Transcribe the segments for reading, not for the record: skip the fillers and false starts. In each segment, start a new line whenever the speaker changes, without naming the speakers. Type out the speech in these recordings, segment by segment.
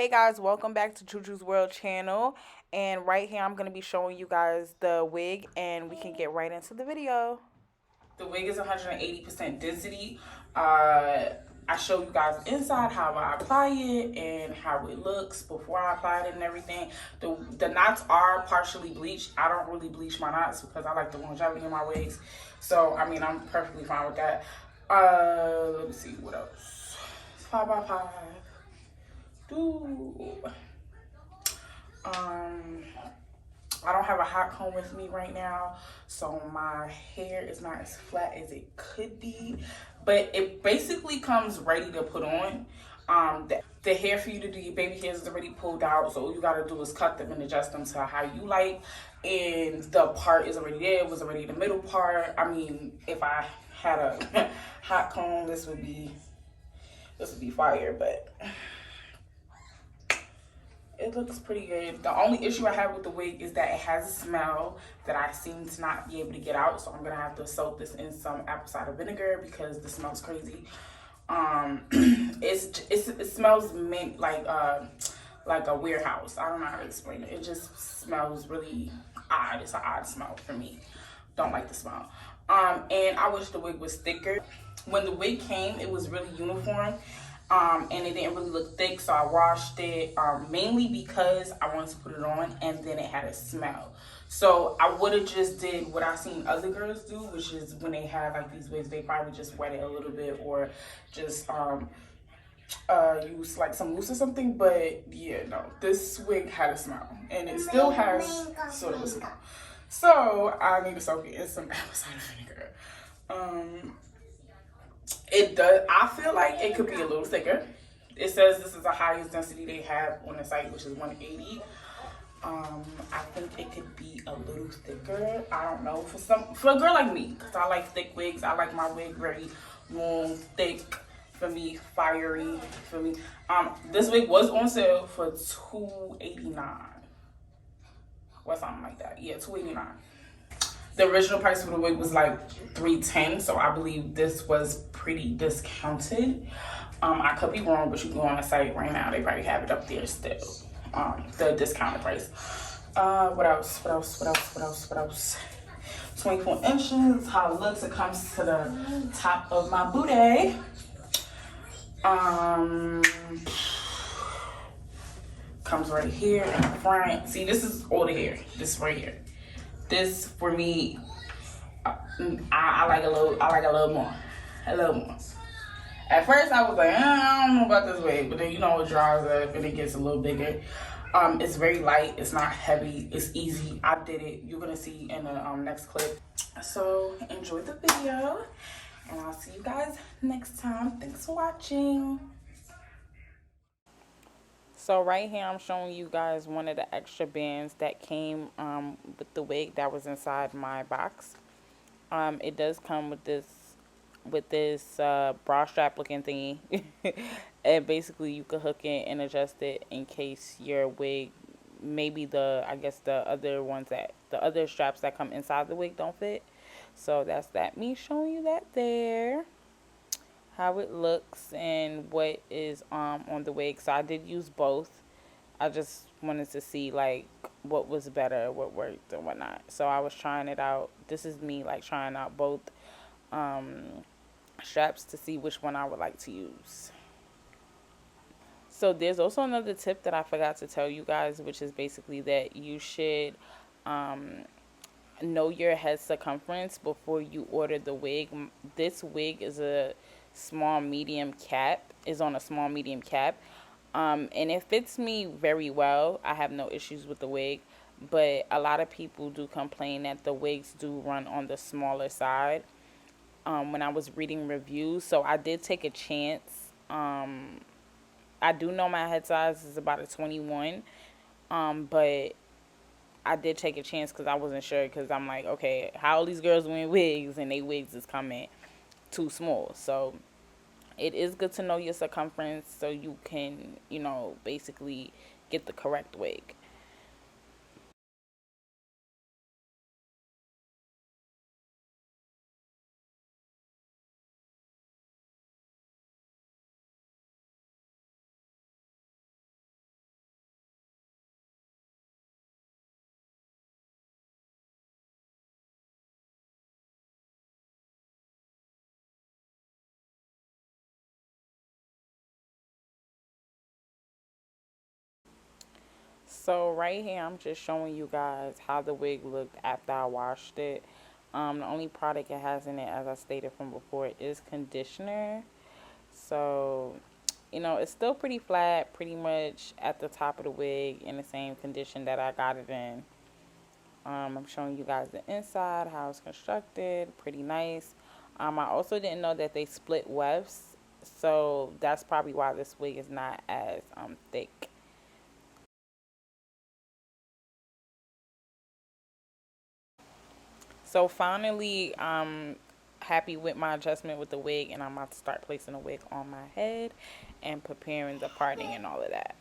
Hey guys, welcome back to Juju's World channel. And right here I'm going to be showing you guys the wig and we can get right into the video. The wig is 180% density. I show you guys inside how I apply it and how it looks before I apply it and everything. The knots are partially bleached. I don't really bleach my knots because I like the longevity in my wigs. So, I mean, I'm perfectly fine with that. Let me see what else. 5x5. Um, I don't have a hot comb with me right now, so my hair is not as flat as it could be, but it basically comes ready to put on. The hair for you to do your baby hairs is already pulled out, so all you gotta do is cut them and adjust them to how you like. And the part is already there. It was already the middle part. I mean, if I had a hot comb, this would be fire, but it looks pretty good. The only issue I have with the wig is that it has a smell that I seem to not be able to get out. So I'm gonna have to soak this in some apple cider vinegar because the smells crazy. It smells mint like a warehouse. I don't know how to explain it. It just smells really odd. It's an odd smell for me. Don't like the smell. And I wish the wig was thicker. When the wig came, it was really uniform. And it didn't really look thick, so I washed it mainly because I wanted to put it on and then it had a smell. So I would have just did what I've seen other girls do, which is when they have like these wigs, they probably just wet it a little bit or just use like some mousse or something. But yeah, no, this wig had a smell and it still has sort of a smell. So I need to soak it in some apple cider vinegar. It does. I feel like it could be a little thicker. It says this is the highest density they have on the site, which is 180. I think it could be a little thicker. I don't know for a girl like me, because I like thick wigs. I like my wig very long, thick for me, fiery for me. This wig was on sale for $289 or something like that. Yeah, $289. The original price for the wig was like $310, so I believe this was pretty discounted. I could be wrong, but you can go on the site right now. They probably have it up there still. The discounted price. What else? 24 inches. How it looks. It comes to the top of my booty. Comes right here in the front. See, this is all the hair. This right here. This for me, I like a little more. A little more. At first I was like, I don't know about this wig, but then you know it dries up and it gets a little bigger. It's very light, it's not heavy, it's easy. I did it. You're gonna see in the next clip. So enjoy the video and I'll see you guys next time. Thanks for watching. So right here I'm showing you guys one of the extra bands that came with the wig that was inside my box. It does come with this bra strap looking thingy. And basically you could hook it and adjust it in case your wig, maybe the other straps that come inside the wig don't fit. So that's me showing you that there, how it looks and what is on the wig. So I did use both. I just wanted to see like what was better, what worked and whatnot. So I was trying it out. This is me like trying out both straps to see which one I would like to use. So there's also another tip that I forgot to tell you guys, which is basically that you should know your head circumference before you order the wig. This wig is a small medium cap, is on a small medium cap. And it fits me very well. I have no issues with the wig, but a lot of people do complain that the wigs do run on the smaller side when I was reading reviews. So I did take a chance. I do know my head size is about a 21, but I did take a chance because I wasn't sure, because I'm like, okay, how all these girls wearing wigs and they wigs is coming too small. So it is good to know your circumference so you can, basically get the correct wig. So right here, I'm just showing you guys how the wig looked after I washed it. The only product it has in it, as I stated from before, is conditioner. So, it's still pretty flat, pretty much at the top of the wig in the same condition that I got it in. I'm showing you guys the inside, how it's constructed, pretty nice. I also didn't know that they split wefts, so that's probably why this wig is not as thick. So finally, I'm happy with my adjustment with the wig, and I'm about to start placing the wig on my head and preparing the parting and all of that.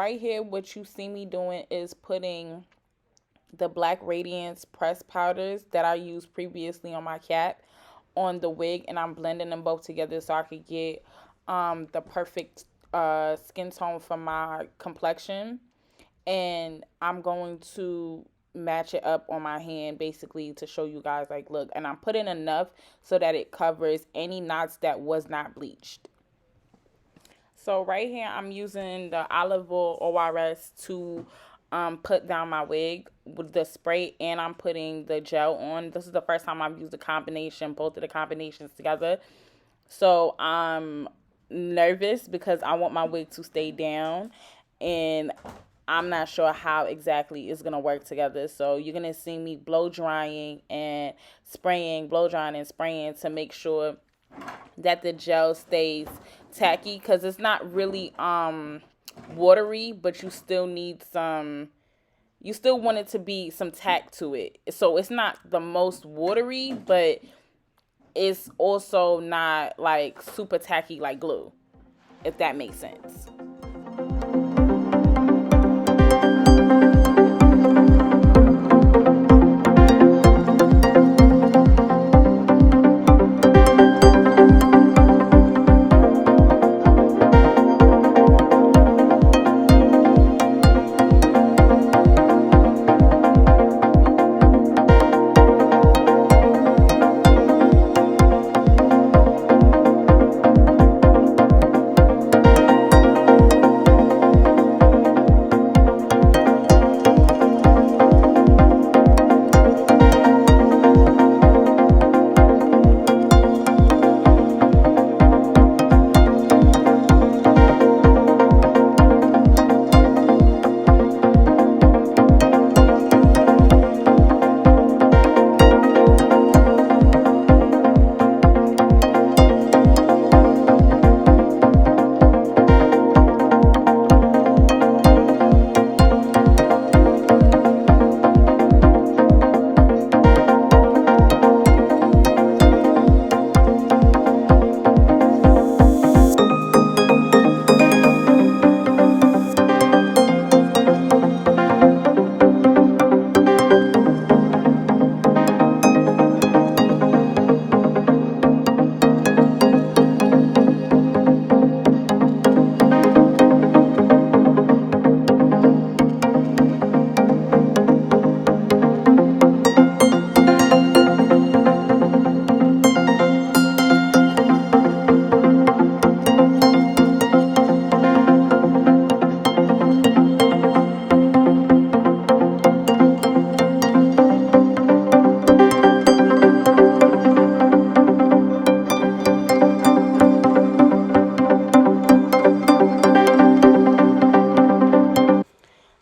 right here, what you see me doing is putting the Black Radiance pressed powders that I used previously on my cap on the wig, and I'm blending them both together so I could get the perfect skin tone for my complexion. And I'm going to match it up on my hand basically to show you guys, like, look, and I'm putting enough so that it covers any knots that was not bleached. So right here, I'm using the olive oil ORS to put down my wig with the spray, and I'm putting the gel on. This is the first time I've used a combination, both of the combinations together. So I'm nervous because I want my wig to stay down, and I'm not sure how exactly it's going to work together. So you're going to see me blow drying and spraying, blow drying and spraying to make sure that the gel stays tacky, because it's not really watery, but you still need some, you still want it to be some tack to it. So it's not the most watery, but it's also not like super tacky like glue, if that makes sense.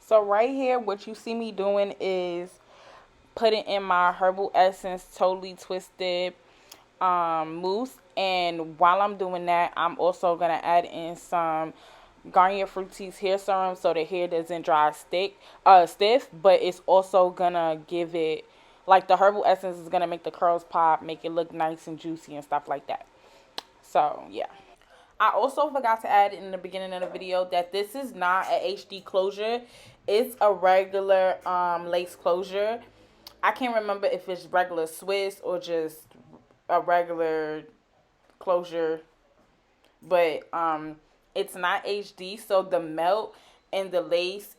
So right here, what you see me doing is putting in my Herbal Essence Totally Twisted mousse. And while I'm doing that, I'm also going to add in some Garnier Fructis hair serum so the hair doesn't dry stiff. But it's also going to give it, like, the Herbal Essence is going to make the curls pop, make it look nice and juicy and stuff like that. So, yeah. I also forgot to add in the beginning of the video that this is not a HD closure. It's a regular lace closure. I can't remember if it's regular Swiss or just a regular closure, but it's not HD, so the melt and the lace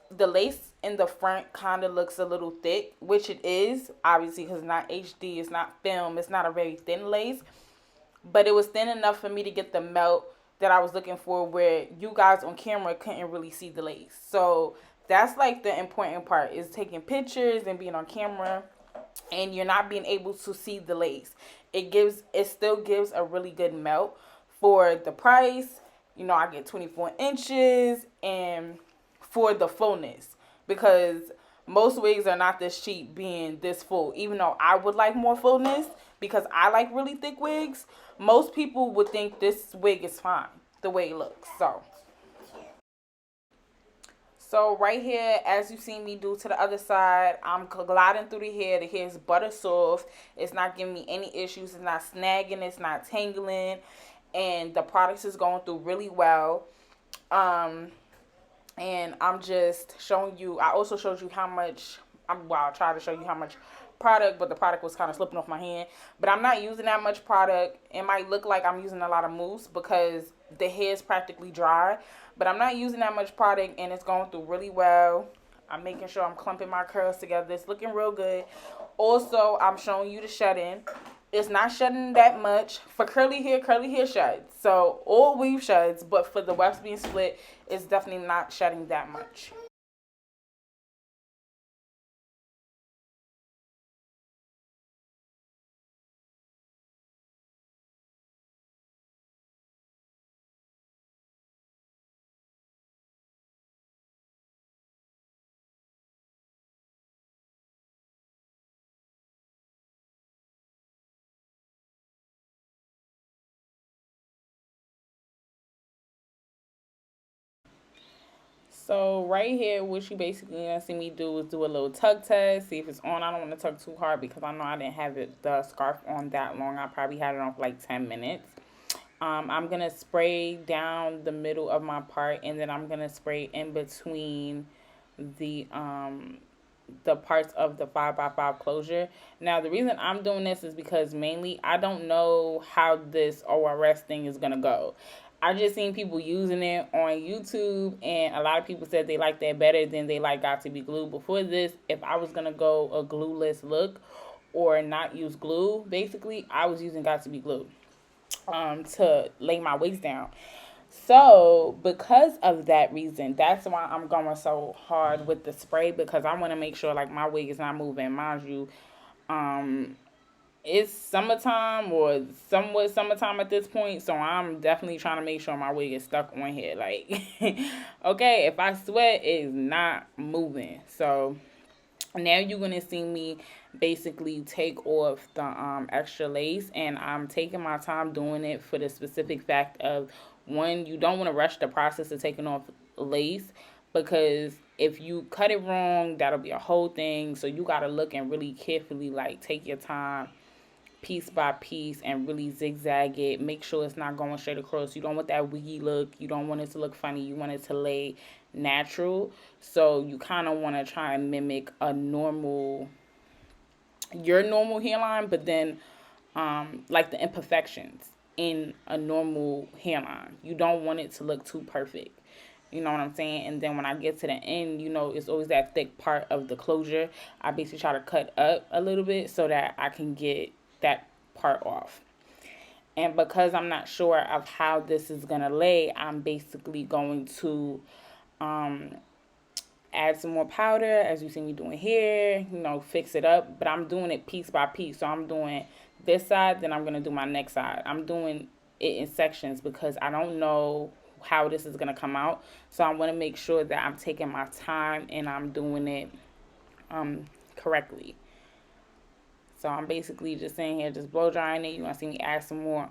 in the front kind of looks a little thick, which it is, obviously, because it's not HD, it's not film, it's not a very thin lace, but it was thin enough for me to get the melt that I was looking for, where you guys on camera couldn't really see the lace. So that's like the important part, is taking pictures and being on camera and you're not being able to see the lace. It still gives a really good melt for the price. You know, I get 24 inches, and for the fullness, because most wigs are not this cheap being this full. Even though I would like more fullness because I like really thick wigs, most people would think this wig is fine the way it looks. So right here, as you see me do to the other side, I'm gliding through the hair. The hair is butter soft. It's not giving me any issues. It's not snagging. It's not tangling. And the product is going through really well. And And I'm just showing you. I also showed you how much. I tried to show you how much product, but the product was kind of slipping off my hand. But I'm not using that much product. It might look like I'm using a lot of mousse because the hair is practically dry, but I'm not using that much product, and it's going through really well. I'm making sure I'm clumping my curls together. It's looking real good. Also, I'm showing you the shut-in. It's not shedding that much. For curly hair sheds. So all weave sheds, but for the wefts being split, it's definitely not shedding that much. So right here, what you basically gonna see me do is do a little tug test, see if it's on. I don't want to tug too hard because I know I didn't have the scarf on that long. I probably had it on for like 10 minutes. I'm gonna spray down the middle of my part, and then I'm gonna spray in between the um the parts of the 5x5 closure. Now the reason I'm doing this is because mainly I don't know how this ORS thing is gonna go. I just seen people using it on YouTube, and a lot of people said they like that better than they like Got to Be Glue. Before this, if I was gonna go a glueless look or not use glue, basically I was using Got to Be Glue to lay my wigs down. So, because of that reason, that's why I'm going so hard with the spray, because I want to make sure like my wig is not moving. Mind you, um, it's summertime or somewhat summertime at this point, so I'm definitely trying to make sure my wig is stuck on here. Like, okay, if I sweat, it's not moving. So now you're gonna see me basically take off the extra lace, and I'm taking my time doing it for the specific fact of, one, you don't want to rush the process of taking off lace, because if you cut it wrong, that'll be a whole thing. So you gotta look and really carefully, like, take your time piece by piece and really zigzag it. Make sure it's not going straight across. You don't want that wiggy look. You don't want it to look funny. You want it to lay natural. So you kind of want to try and mimic your normal hairline, but then like the imperfections in a normal hairline. You don't want it to look too perfect. You know what I'm saying? And then when I get to the end, it's always that thick part of the closure. I basically try to cut up a little bit so that I can get that part off. And because I'm not sure of how this is going to lay, I'm basically going to add some more powder, as you see me doing here, fix it up. But I'm doing it piece by piece. So I'm doing this side, then I'm going to do my next side. I'm doing it in sections because I don't know how this is going to come out. So I want to make sure that I'm taking my time and I'm doing it correctly. So I'm basically just sitting here just blow drying it. You want to see me add some more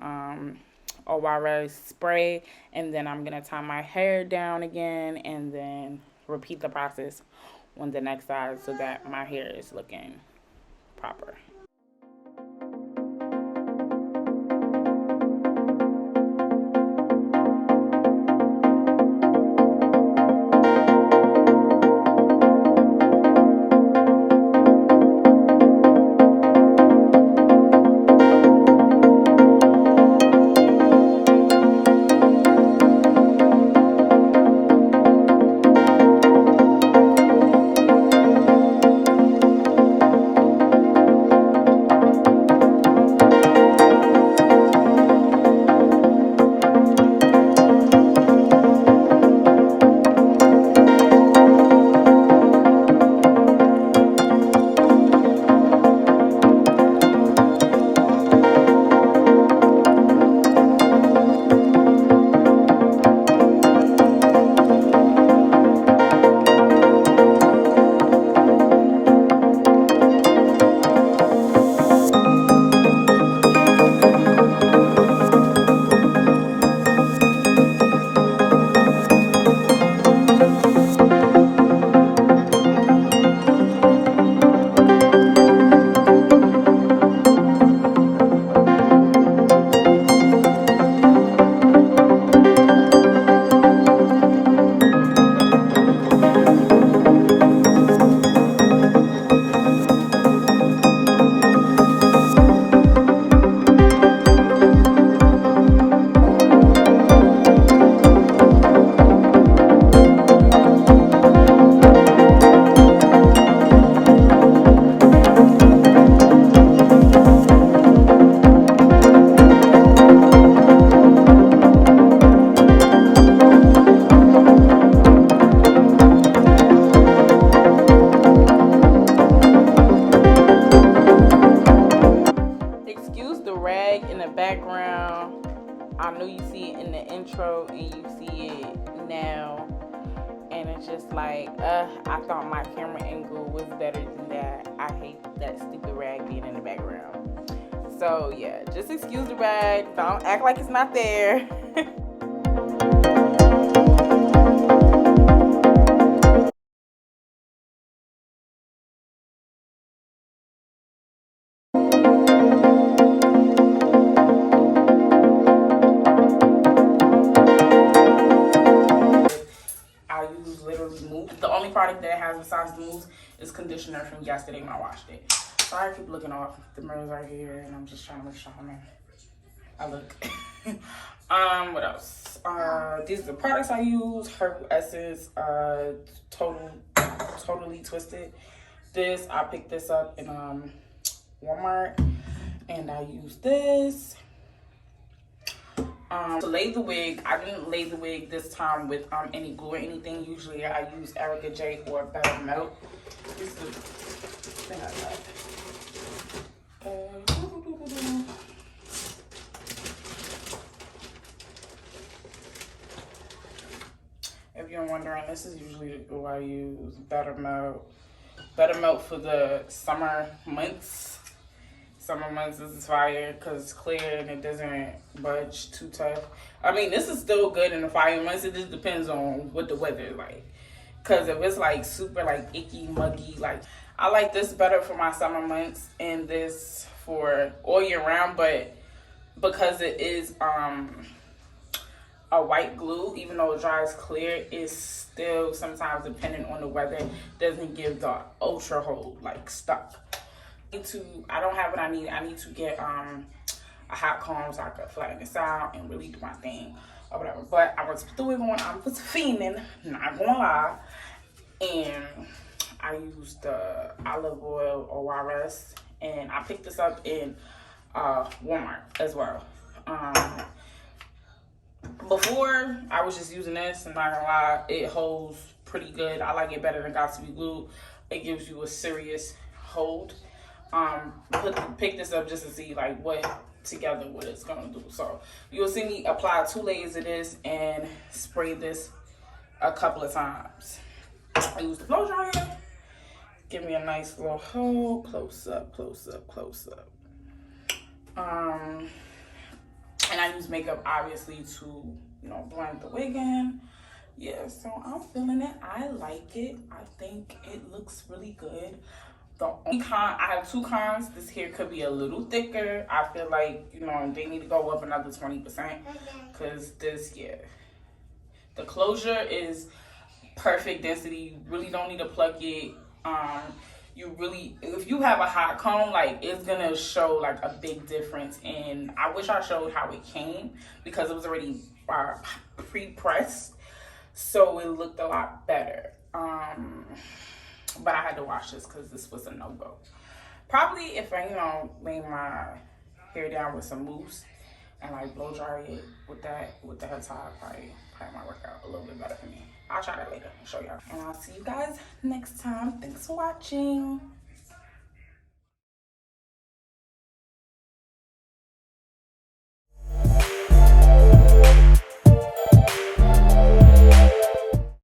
ORS spray, and then I'm going to tie my hair down again and then repeat the process on the next side so that my hair is looking proper. background. I know you see it in the intro and you see it now. And it's just like, I thought my camera angle was better than that. I hate that stupid rag being in the background. So yeah, just excuse the rag. Don't act like it's not there. I use literally Mousse. The only product that it has besides the Mousse is conditioner from yesterday when I washed it. Sorry I keep looking off. The mirrors are here and I'm just trying to make sure I look. What else? These are the products I use. Herbal Essence, Totally Twisted. This, I picked this up in Walmart and I use this. To lay the wig, I didn't lay the wig this time with any glue or anything. Usually I use Erica J or Better Melt. This is the thing I got. If you're wondering, this is usually who I use. Better Melt. Better Melt for the summer months. Summer months is fire because it's clear and it doesn't budge too tough. I mean, this is still good in the fire months. It just depends on what the weather is like. Because if it's like super like icky, muggy, like I like this better for my summer months and this for all year round. But because it is a white glue, even though it dries clear, it's still sometimes depending on the weather doesn't give the ultra hold like stuck. I don't have what I need. I need to get a hot comb so I can flatten this out and really do my thing or whatever. But I was put the wig on. I'm fiending, not gonna lie. And I used the olive oil ORS, and I picked this up in Walmart as well. Before I was just using this, and not gonna lie, it holds pretty good. I like it better than Got to Be Glued. It gives you a serious hold. Pick this up just to see like what it's gonna do. So you'll see me apply 2 layers of this and spray this a couple of times. I use the blow dryer. Give me a nice little hold. Close up, close up, close up. And I use makeup obviously to, blend the wig in. Yeah, so I'm feeling it. I like it. I think it looks really good. The only I have 2 cons. This hair could be a little thicker. I feel like, they need to go up another 20%. Because this, the closure is perfect density. You really don't need to plug it. If you have a hot comb, like, it's gonna show like a big difference. And I wish I showed how it came because it was already pre-pressed. So it looked a lot better. But I had to wash this because this was a no-go. Probably if I, lay my hair down with some mousse and like blow dry it with the hair tie, probably might work out a little bit better for me. I'll try that later and show y'all. And I'll see you guys next time. Thanks for watching.